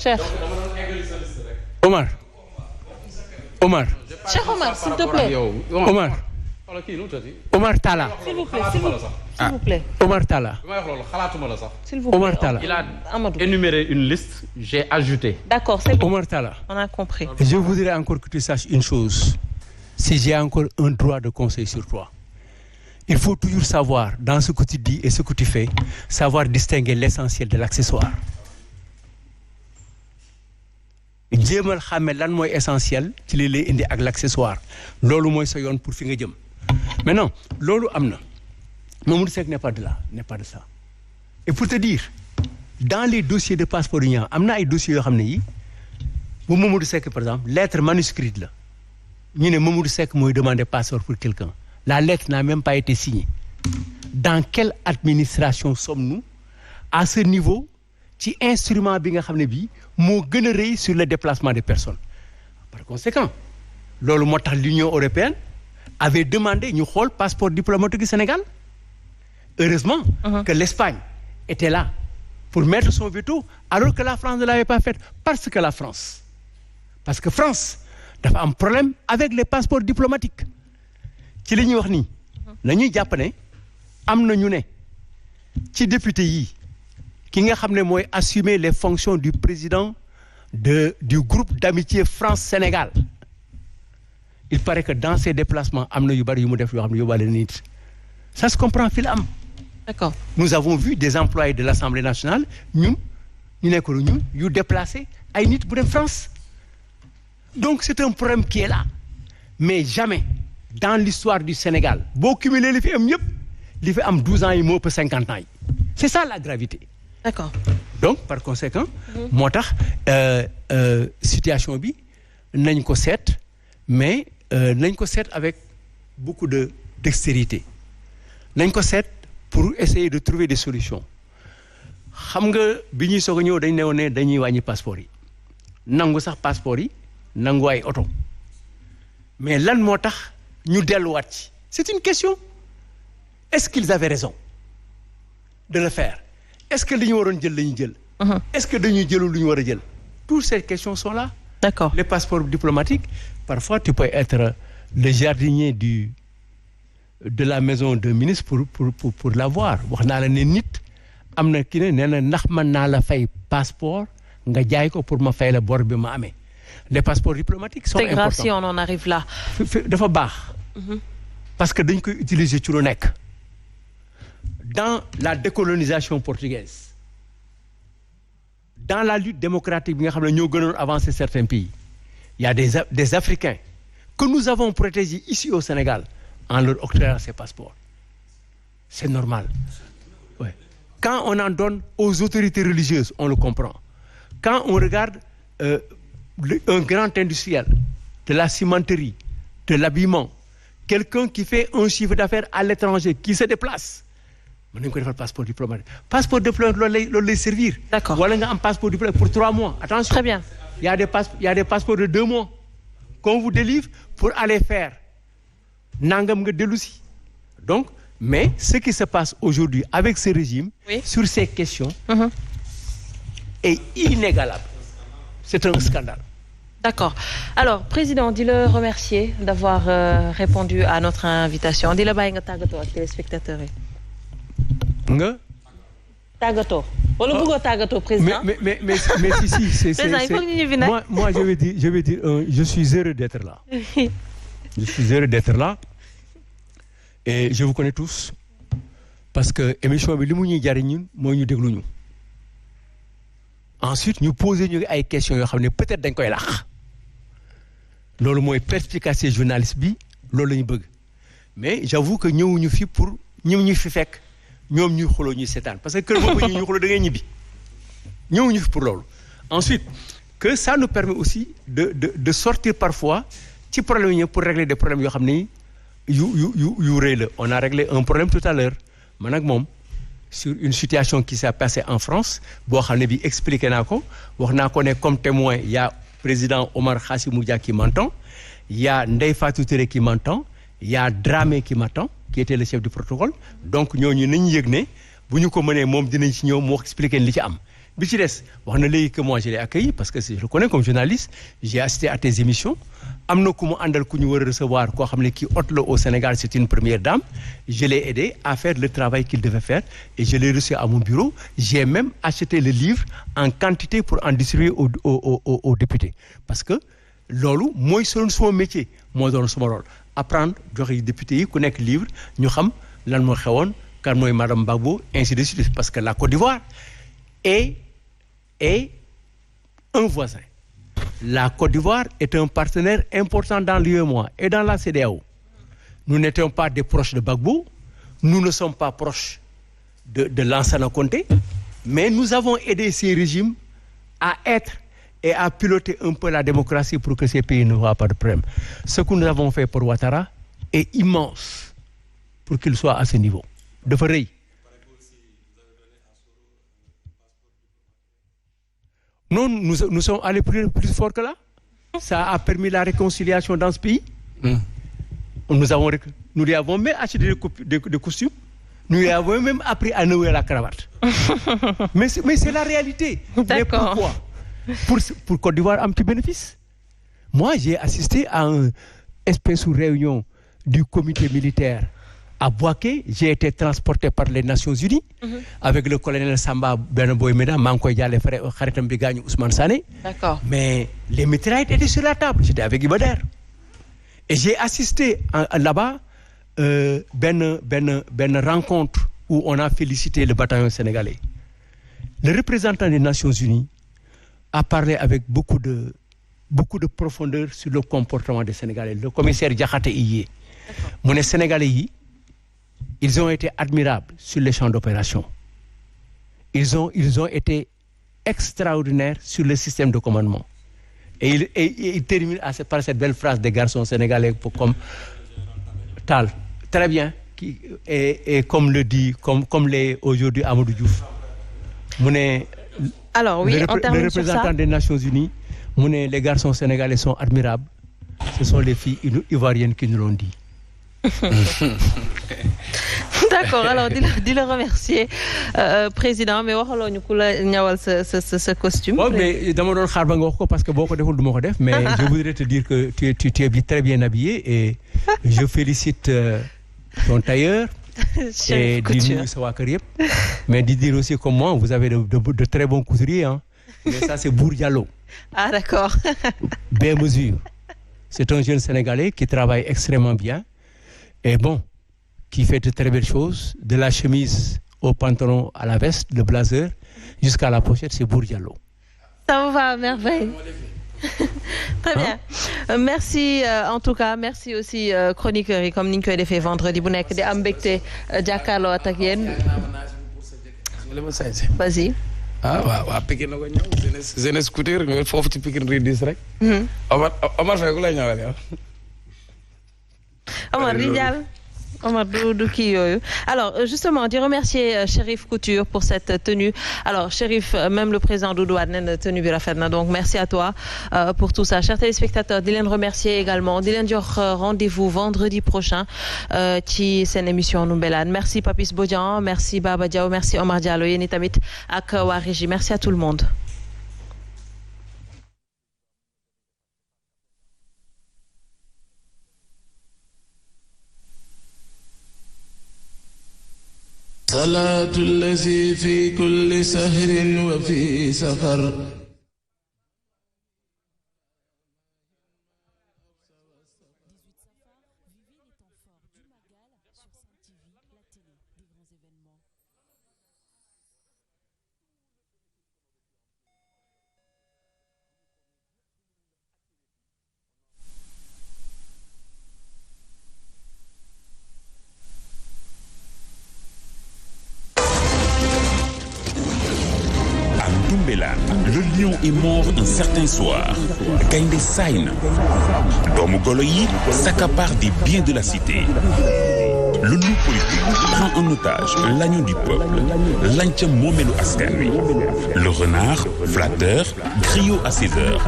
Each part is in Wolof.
Cheikh. Omar. Cheikh Omar, s'il te plaît. Omar Talla. S'il vous plaît. Omar Talla. S'il vous plaît. Omar Talla. Il a Amadou. énuméré une liste, j'ai ajouté. D'accord, c'est bon. Omar Talla. On a compris. Je voudrais encore que tu saches une chose. Si j'ai encore un droit de conseil sur toi, il faut toujours savoir, dans ce que tu dis et ce que tu fais, savoir distinguer l'essentiel de l'accessoire. jéemal xàmme lan mooy essentiel ci li lay indi ak l'accessoire loolu mooy sa yoon pour fi nga jëm maintenant loolu am na Mamadou Seck n'est pas de ça et pour te dire dans les dossiers de passeport yi am na ay dossiers yoo xam ne yi bu Mamadou Seck par exemple lettre manuscrite la ñu ne Mamadou Seck mooy demander passeport pour quelqu'un la lettre n'a même pas été signée dans quelle administration sommes-nous à ce niveau ci instrument bi nga xam ne bii moo gën a rëy sur le déplacement des personnes par conséquent loolu moo tax l'Union européenne avait demandé ñu xool passeport diplomatique du Sénégal heureusement que l'Espagne était là pour mettre son veto alors que la France ne l'avait pas fait parce que France dafa am problème avec les passeports diplomatiques ci li ñuy wax nii nañuy jàpp ne am na ñu ne ci député yi ki nga xam ne mooy assumer les fonctions du président du groupe d'amitié France-Sénégal il paraît que dans ces déplacements am na yu bari yu mu def yoo xam ne yóbbaale nit ça se comprend fi la am. D'accord. Nous avons vu des employés de l'Assemblée nationale ñu nekk ñun yu déplacé ay nit bu dem France donc c'est un problème qui est là mais jamais dans l'histoire du Sénégal boo cumulé li fi am yëpp li fi am 12 ans yi moo ëpp 50 ans yi c'est ça la gravité. D'accord. Donc par conséquent moo tax situation bi nañ ko seet mais nañ ko seet avec beaucoup de dextérité nañ ko seet pour essayer de trouver des solutions xam nga bi ñuy soog a ñëw dañ ne woon ne dañuy wàññi passeport yi nangu sax passeport yi nangu ay oto mais lan moo tax ñu delluwaat ci c'est une question est-ce qu'ils avaient raison de le faire est-ce que li ñu waroon jël la ñu jël est-ce que dañuy jëlul lu ñu war a jël toutes ces questions sont là. D'accord. Les passeports diplomatiques parfois tu peux être le jardinier de la maison d'un ministre pour l'avoir wax naa la ne nit am na ki ne nee na ndax mën naa la fay passeport nga jaay ko pour ma fay la bor bi ma amee les passeports diplomatiques sont importants. C'est grave si on en arrive là. dafa baax parce que dañ koy utiliser ci lu nekk dans la décolonisation portugaise dans la lutte démocratique bi nga xam ne ñoo gënoon avancer certains pays il y a des Africains que nous avons protégés ici au Sénégal en leur octroyant ces passeports c'est normal ouais. Quand on en donne aux autorités religieuses on le comprend quand on regarde un grand industriel de la cimenterie de l'habillement quelqu'un qui fait un chiffre d'affaires à l'étranger qui se déplace mën nañu ko defal passeport diplomatique loolu lay servir. D'accord. Wala nga am passeport diplomatique pour 3 mois attention. Très bien. Il y a des passeports de 2 mois qu'on vous délivre pour aller faire nangam nga dellu si donc mais ce qui se passe aujourd'hui avec ce régime oui. Sur ces questions est inégalable c'est un scandale. D'accord alors président di la remercier d'avoir répondu à notre invitation di la bàyyi nga tàggatoo ak téléspectateurs yi. nga. tàggatoo wala bëggoo tàggatoo président. mais si c'est président il faut que ñu ñibbi nag. moi je vais dire je suis heureux d'être là. Je suis heureux d'être là et je vous connais tous parce que émission bi li mu ñuy jariñ ñun mooy ñu déglu ñu ensuite ñu poser ñu ay questions yoo xam ne peut-être dañ koy laax loolu mooy perspicacité journaliste bi loolu la ñu bëgg mais j'avoue que ñëwuñu fi pour ñu fi fekk ñoom ñuy xuloo ñuy seetaan parce que kër boobu ñuy xuloo da ngay ñibbi ñëwuñu fi pour loolu ensuite que ça nous permet aussi de sortir parfois ci problème yi pour régler des problèmes yoo xam ne yu rëy la on a réglé un problème tout à l'heure man ak moom sur une situation qui s'est passée en France boo xam ne bi expliqué naa ko wax naa ko ne comme témoin il y a président Omar Khassimou Dia qui m'entend il y a Ndeye Fatou Touré qui m'entend il y a Dramé qui m'entend qui était le chef du protocole donc ñooñu nañu yëg ne bu ñu ko mënee moom dinañ ci ñëw mu wax expliqué li ci am bi ci des wax na léegi que moi je l'ai accueilli parce que je le connais comme journaliste j'ai assisté à tes émissions am na ku mu àndal ku ñu war a recevoir koo xam ne kii hôte la au Sénégal c'est une première dame je l'ai aidé à faire le travail qu'il devait faire et je l'ai reçu à mon bureau j'ai même acheté le livre en quantité pour en distribuer aux députés parce que loolu mooy sama métier moo doon sama rôle apprendre joxe députés yi ku nekk livre ñu xam lan moo xewoon kan mooy madame Gbagbo ainsi de suite parce que la Côte d'Ivoire est un voisin. La Côte d'Ivoire est un partenaire important dans l'UEMOA et dans la CEDEAO. Nous n'étions pas des proches de Gbagbo, nous ne sommes pas proches de Lansana Conté, mais nous avons aidé ces régimes à être et à piloter un peu la démocratie pour que ces pays ne voient pas de problème. Ce que nous avons fait pour Ouattara est immense pour qu'il soit à ce niveau. Dafa rëy. Non, nous sommes allés plus fort que là. Ça a permis la réconciliation dans ce pays. Nous lui avons même acheté des costumes. Nous lui avons même appris à nouer la cravate. mais c'est la réalité. D'accord. Mais pourquoi pour Côte d'Ivoire un petit bénéfice. Moi, j'ai assisté à une espèce de réunion du comité militaire à Bouaké. J'ai été transporté par les Nations Unies avec le colonel Samba Ben Boymeda, Mankoy Dialé, Kharitam Bigani, Ousmane Sané. D'accord. Mais les mitraillettes étaient sur la table. J'étais avec Ibader. Et j'ai assisté là-bas ben rencontre où on a félicité le bataillon sénégalais. Le représentant des Nations Unies a parlé avec beaucoup de profondeur sur le comportement des Sénégalais. Le commissaire Diakhaté y est. Mon Sénégalais, ils ont été admirables sur les champs d'opération. Ils ont été extraordinaires sur le système de commandement. Et il termine par cette belle phrase des garçons sénégalais comme Tal. Très bien. Et comme le dit, comme l'est aujourd'hui Amadou Diouf. Alors oui, le représentant des Nations Unies, les garçons sénégalais sont admirables. Ce sont les filles ivoiriennes qui nous l'ont dit. D'accord, alors di la remercier président mais waxaloo ñu ku la ñawal sa costume. Bon, mais dama doon xaar ba nga wax ko parce que boo ko deful du ma ko def mais je voudrais te dire que tu es très bien habillé et je félicite ton tailleur et di nuyu sa waa kër yëpp mais di dire aussi comme moi vous avez de très bons couturiers hein. Mais ça c'est Bour Diallo. Ah d'accord. Bien mesure. C'est un jeune Sénégalais qui travaille extrêmement bien et bon qui fait de très belles choses, de la chemise au pantalon à la veste, le blazer, jusqu'à la pochette, c'est Bour Diallo. Ça va à merveille. Très bien. Merci en tout cas, merci aussi chroniqueurs yi comme ni ñu koy defee vendredi bu nekk di am mbégte jàkkaarloo ak yéen. Vas-y. waaw Pikine na ko ñëw jeunesse couture nga foofu ci Pikine Ridis rek. Omar Faye ku lay ñëwal yow. Omar di jàll. Omar du kii yooyu. Alors justement di remercier Chérif Couture pour cette tenue. Alors Chérif même le président Doudou Wade nee na tenue bi rafet na donc merci à toi pour tout ça. Chers téléspectateurs di leen remercier également di leen jox rendez-vous vendredi prochain ci seen émission Ndoumbelane. Merci Papis Bodian, merci Baba Diaw, merci Omar Diallo yéen tamit ak waa Régie. Merci à tout le monde. salaatu allazi fi kulli sahrin wa fi safar Le lion est mort un certain soir. Gaynde saay na. Doomu golo yi s'accapare des biens de la cité. Le loup politique prend en otage l'agneau du peuple, l'anca moomelu askan wi. Le renard, flatteur, griot à ses heures.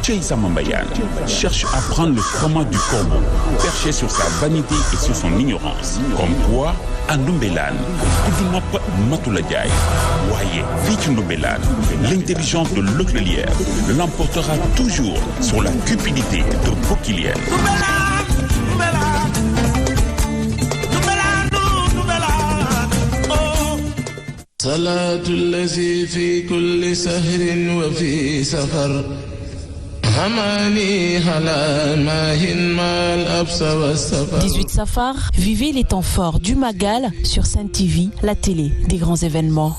Thioye Samba Mbayane cherche à prendre le format du corbeau, perché sur sa vanité et sur son ignorance. Comme quoi, à Ndoumbelane, ku nopp matu la jaay. Waaye fii ci Ndoumbelane, l'intelligence de l'hôtelière l'emportera toujours sur la cupidité de Bokilienne. صلاة الذي في كل سهر وفي سفر هماني هلا ماهن ما الأبس والسفر. 18 Safar, vivez les temps forts du Magal sur Sen TV, la télé des grands événements.